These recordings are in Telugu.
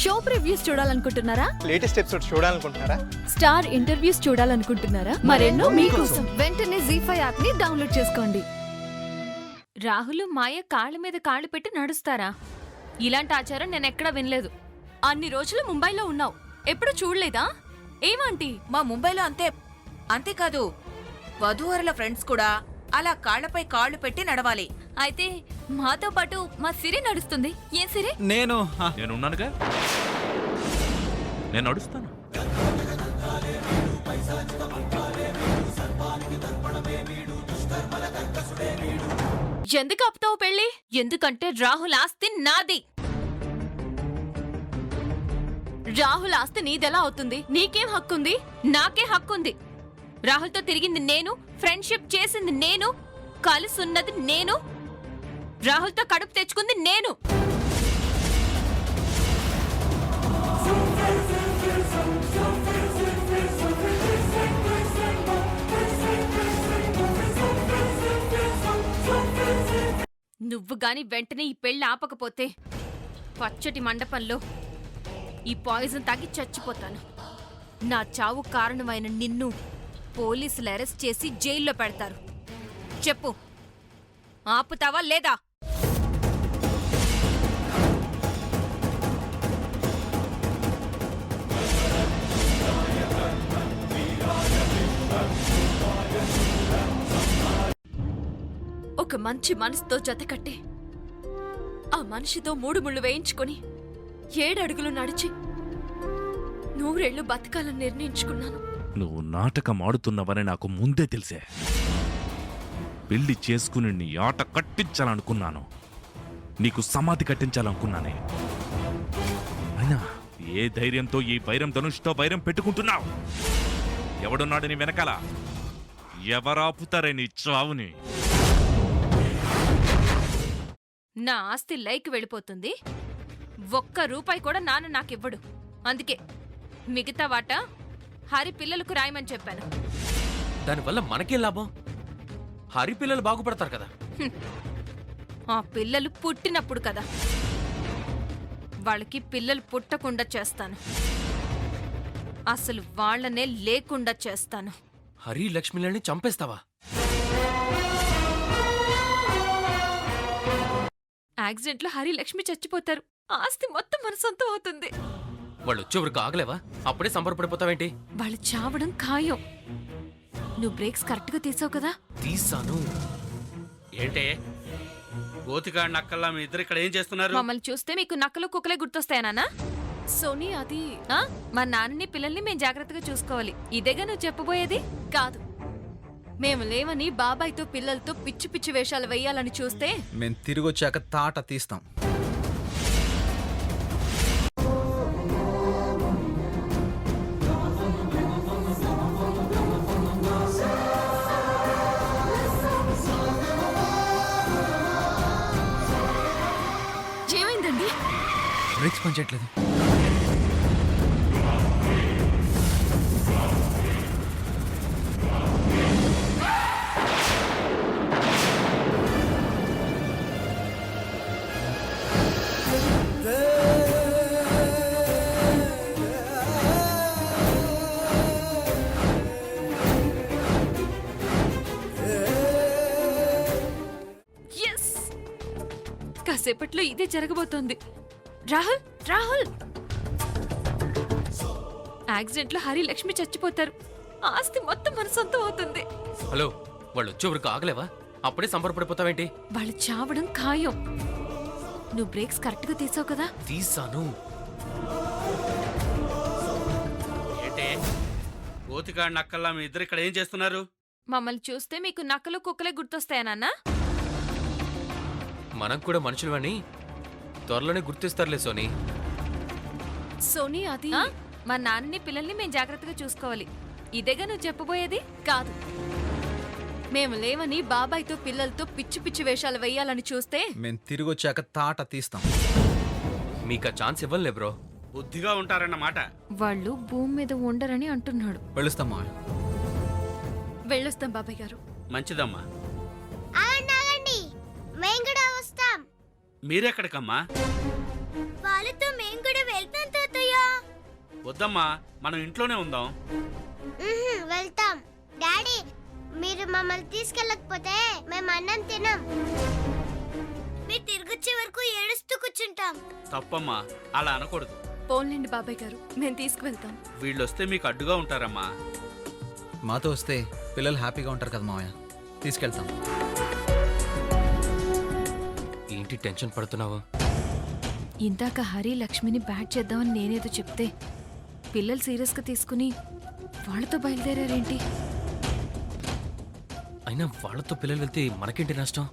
షో ప్రివ్యూస్ చూడాలనుకుంటున్నారా? లేటెస్ట్ ఎపిసోడ్ చూడాలనుకుంటున్నారా? స్టార్ ఇంటర్వ్యూస్ చూడాలనుకుంటున్నారా? మరెన్నో మీకోసం వెంటనే ZEE5 యాప్ ని డౌన్లోడ్ చేసుకోండి. రాహుల్ మాయ కాళ్ళ మీద కాళ్ళు పెట్టి నడుస్తారా? ఇలాంటి ఆచారం నేనెక్కడా వినలేదు. అన్ని రోజులు ముంబైలో ఉన్నావు, ఎప్పుడు చూడలేదా? ఏమంటీ మా ముంబైలో అంతే. అంతేకాదు, వధూవరుల ఫ్రెండ్స్ కూడా అలా కాళ్లపై కాళ్లు పెట్టి నడవాలి. అయితే మాతో పాటు మా సిరి నడుస్తుంది. ఏం సిరి? నేనున్నానుగా, నేను నడుస్తాను. ఎందుకు ఆపుతావు పెళ్ళి? ఎందుకంటే రాహుల్ ఆస్తి నాది. రాహుల్ ఆస్తి నీదెలా అవుతుంది? నీకేం హక్కుంది? నాకే హక్కుంది. రాహుల్తో తిరిగింది నేను, ఫ్రెండ్షిప్ చేసింది నేను, కలుసున్నది నేను, రాహుల్తో కడుపు తెచ్చుకుంది నేను. నువ్వు గాని వెంటనే ఈ పెళ్లి ఆపకపోతే పచ్చటి మండపంలో ఈ పాయిజన్ తాగి చచ్చిపోతాను. నా చావు కారణమైన నిన్ను పోలీసులు అరెస్ట్ చేసి జైల్లో పెడతారు. చెప్పు, ఆపుతావా లేదా? ఒక మంచి మనసుతో జతకట్టి ఆ మనిషితో 3 ముళ్ళు వేయించుకొని 7 అడుగులు నడిచి 100 ఏళ్లు బతకాలని నిర్ణయించుకున్నాను. నువ్వు నాటకం ఆడుతున్నవని నాకు ముందే తెలిసే. పెళ్లి చేసుకుని నీ ఆట కట్టించాలనుకున్నాను, నీకు సమాధి కట్టించాలనుకున్నానే. అయినా ఏ ధైర్యంతో ఈ వైరం ధనుష్తో వైరం పెట్టుకుంటున్నావు? ఎవడున్నాడు నీ వెనకాల? ఎవరాపుతారే నీ చావుని? నా ఆస్తి లైక్ వెళ్ళిపోతుంది. ₹1 కూడా నాన్న నాకివ్వడు. అందుకే మిగతా వాటా హరి పిల్లలకు రాయమని చెప్పాను. దానివల్ల మనకేం లాభం? హరి పిల్లలు బాగుపడతారు కదా. ఆ పిల్లలు పుట్టినప్పుడు కదా. వాళ్ళకి పిల్లలు పుట్టకుండా చేస్తాను. అసలు వాళ్ళనే లేకుండా చేస్తాను. హరి లక్ష్మిలని చంపేస్తావా? యాక్సిడెంట్లో హరి లక్ష్మి చచ్చిపోతారు. ఆస్తి మొత్తం మన సొంతం అవుతుంది. వాళ్ళు వచ్చేవరకు ఆగలేవా? అప్పుడే సంబరపడిపోతావేంటి? వాళ్ళు చావడం ఖాయం. నువ్వు బ్రేక్స్ కరెక్ట్గా తీసావు కదా? తీసాను. ఏంటే గోతికాడు నక్కల్లా మీ ఇద్దరు ఇక్కడ ఏం చేస్తున్నారు? మమ్మల్ని చూస్తే మీకు నక్కలు కుక్కలే గుర్తొస్తాయా నాన్న? సోనీ, అది మా నాన్నని పిల్లల్ని మేము జాగ్రత్తగా చూసుకోవాలి. ఇదేగా నువ్వు చెప్పబోయేది? కాదు. మేము లేవని బాబాయ్తో పిల్లలతో పిచ్చి పిచ్చి వేషాలు వేయాలని చూస్తే మేం తిరిగొచ్చాక తాట తీస్తాం. ఏమైందండి? బ్రేక్స్ పనిచేయట్లేదు. ఎస్, కాసేపట్లో ఇదే జరగబోతోంది. రాహుల్, రాహుల్, యాక్సిడెంట్లో హరి లక్ష్మి చచ్చిపోతారు. ఆస్తి మొత్తం మన సొంతం అవుతుంది. హలో, వాళ్ళు వచ్చేవరకు ఆగలేవా? అప్పుడే సంబరపడిపోతావేంటి? వాళ్ళు చావడం ఖాయం. నువ్వు బ్రేక్స్ కరెక్ట్గా తీసావు కదా? తీసాను. ఏంటే గోతికాడు నక్కల్లా మీ ఇద్దరు ఇక్కడ ఏం చేస్తున్నారు? మమ్మల్ని చూస్తే మీకు నక్కలు కుక్కలే గుర్తొస్తాయా నాన్న? మనం కూడా మనుషులవని త్వరలోనే గుర్తిస్తారులే సోనీ. సోనీ, అది మా నాన్నని పిల్లల్ని మేము జాగ్రత్తగా చూసుకోవాలి. ఇదేగా నువ్వు చెప్పబోయేది? కాదు. మేము లేవని బాబాయ్తో పిల్లలతో పిచ్చి పిచ్చి వేషాలు వేయాలని చూస్తే మేం తిరిగొచ్చాక తాట తీస్తాం. మీకు ఆ ఛాన్స్ ఇవ్వలే బ్రో. బుద్ధిగా ఉంటారన్నమాట. వాళ్ళు భూమి మీద ఉండరని అంటున్నాడు. వెళ్ళిస్తాం మా. వెళ్ళొస్తాం బాబాయ్ గారు. మంచిదమ్మా. మేము కూడా వస్తాం. మీరెక్కడికమ్మా? వాళ్ళతో మేము కూడా వెళ్తాం. వద్దమ్మా, మనం ఇంట్లోనే ఉందాం. వెళ్తాం. డాడీ, మీరు మమ్మల్ని తీసుకెళ్ళకపోతే మేము అన్నం తినం. మీరు తిరిగొచ్చే వరకు ఏడుస్తూ కూర్చుంటాం. తప్పమ్మా, అలా అనకూడదు. పోన్లేండి బాబాయ్ గారు, మేము తీసుకువెళ్తాం. వీళ్ళొస్తే మీకు అడ్డుగా ఉంటారమ్మా. మాతో వస్తే పిల్లలు హ్యాపీగా ఉంటారు కదా మావయ్య, తీసుకెళ్తాం. ఏంటి టెన్షన్ పడుతున్నావు? ఇందాక హరి లక్ష్మిని బ్యాట్ చేద్దామని నేనేదో చెప్తే పిల్లలు సీరియస్గా తీసుకుని వాళ్ళతో బయలుదేరారేంటి? అయినా వాళ్ళతో పిల్లలు వెళ్తే మనకేంటి నష్టం?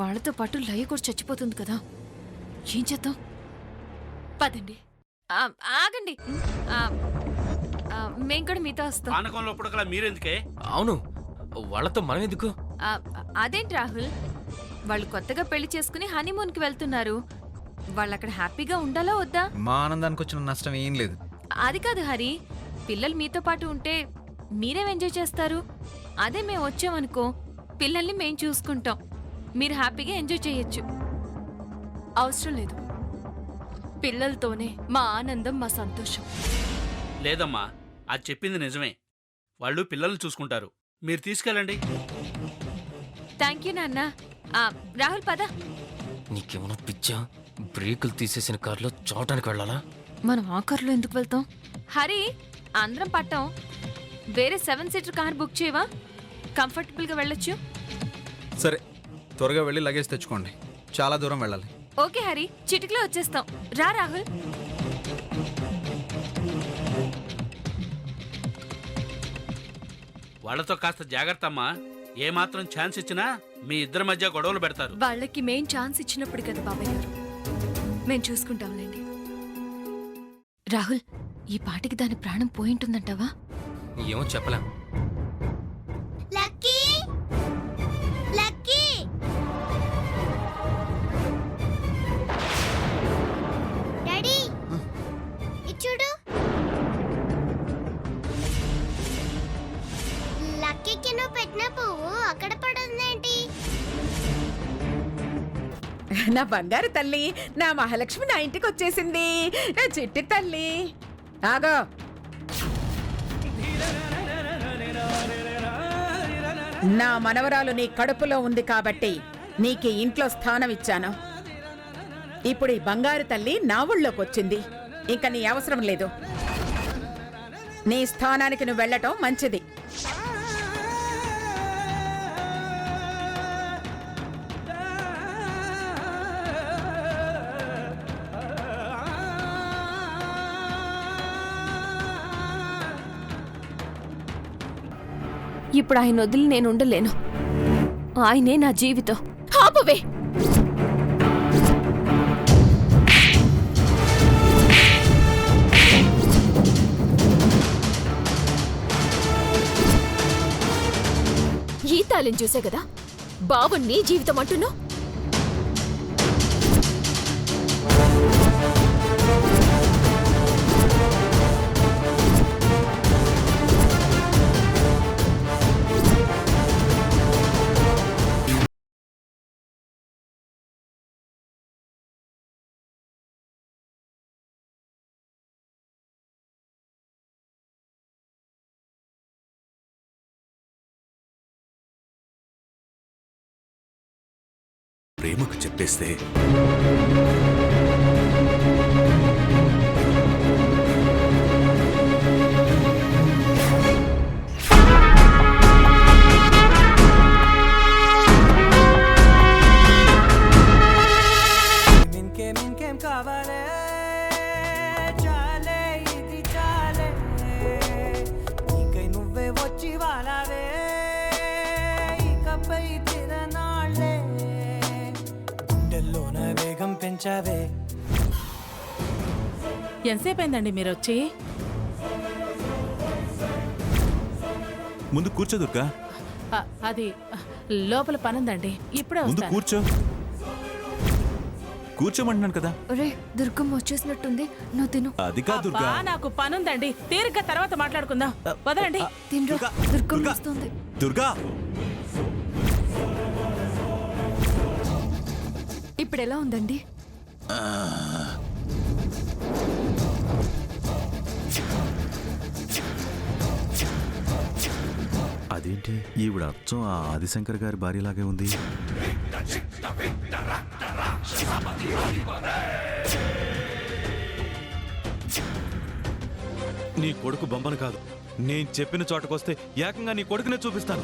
వాళ్ళతో పాటు లయ కూడా చచ్చిపోతుంది కదా, ఏం చేద్దాం? పదండి. ఆగండి. మేం కూడా మీతో వస్తాం. పానకంలో పుడకలా మీరెందుకే? అవును, వాళ్ళతో మనం ఎందుకు? ఆ, అదేంటి రాహుల్, వాళ్ళు కొత్తగా పెళ్లి చేసుకుని హనీమూన్కి వెళ్తున్నారు. వాళ్ళు అక్కడ హ్యాపీగా ఉండాలా వద్దా? మా ఆనందానికి వచ్చిన నష్టం ఏం లేదు. అది కాదు హరి, పిల్లలు మీతో పాటు ఉంటే మీరేం ఎంజాయ్ చేస్తారు? అదే మేము వచ్చామనుకో, పిల్లల్ని మేం చూసుకుంటాం, మీరు హ్యాపీగా ఎంజాయ్ చేయొచ్చు. అవసరం లేదు, పిల్లలతోనే మా ఆనందం, మా సంతోషం. లేదమ్మా, అది చెప్పింది నిజమే. వాళ్ళు పిల్లల్ని చూసుకుంటారు, మీరు తీసుకెళ్ళండి. థ్యాంక్ యూ నాన్న. రాహుల్ పద. నీకేమన్నా పిచ్చా? బ్రేకులు తీసేసిన కారులో చూడటానికి వెళ్ళాలా? మనం ఆ కారులో ఎందుకు వెళ్తాం? హరి, అందరం పట్టాం. వేరే 7 సీటర్ కార్ బుక్ చేయవా? కంఫర్టబుల్గా వెళ్ళొచ్చు. సరే, త్వరగా వెళ్ళి లగేజ్ తెచ్చుకోండి, చాలా దూరం వెళ్ళాలి. ఓకే హరి, చిటికలో వచ్చేస్తాం. రా రాహుల్. వాళ్ళతో కాస్త జాగ్రత్త అమ్మా. ఏమాత్రం ఛాన్స్ ఇచ్చినా మీ ఇద్దరి మధ్య గొడవలు పెడతారు. వాళ్ళకి మేం ఛాన్స్ ఇచ్చినప్పుడు కదా బాబాయ్ గారు, మేం చూసుకుంటాంలేండి. రాహుల్, ఈ పాటికి దాని ప్రాణం పోయింటుందంటావా? ఏమో చెప్పలేం. లక్కీ, లక్కీ, డాడీ ఇచ్చుడు. లక్కీకి నువ్వు పెట్టిన పువ్వు అక్కడ పడుందేంటి? నా బంగారు తల్లి, నా మహాలక్ష్మి నా ఇంటికి వచ్చేసింది. నా చిట్టి తల్లి, ఆగో. నా మనవరాలు నీ కడుపులో ఉంది కాబట్టి నీకు ఇంట్లో స్థానం ఇచ్చాను. ఇప్పుడు ఈ బంగారు తల్లి నా ఊళ్ళోకి వచ్చింది, ఇంకా నీ అవసరం లేదు. నీ స్థానానికి నువ్వు వెళ్ళటం మంచిది. ఇప్పుడు ఆయన వదిలి నేను ఉండలేను. ఆయనే నా జీవితం. ఆపవే. ఈ తాళం చూసే కదా బాబు నీ జీవితం అంటున్నావు. ప్రేమకు చెప్పేస్తే ఎంతసేపు అయిందండి మీరు వచ్చి? ముందు కూర్చో దుర్గా. అది లోపల పనుందండి, ఇప్పుడే ముందు వస్తాను. కూర్చో, కూర్చోమంటున్నాను కదా. ఒరే, దుర్గమ్మ వచ్చేసినట్టుంది, నువ్వు తిను. అది కాదు దుర్గా. నాకు పనుందండి, తీరిక తర్వాత మాట్లాడుకుందాం. వదలండి. తినరా, దుర్గమ్మ వస్తుంది. దుర్గా, ఇప్పుడు ఎలా ఉందండి? ఇదేంటి ఈవిడ అచ్చం ఆ ఆదిశంకర్ గారి భార్యలాగే ఉంది. నీ కొడుకు బొమ్మను కాదు, నేను చెప్పిన చోటకొస్తే ఏకంగా నీ కొడుకునే చూపిస్తాను.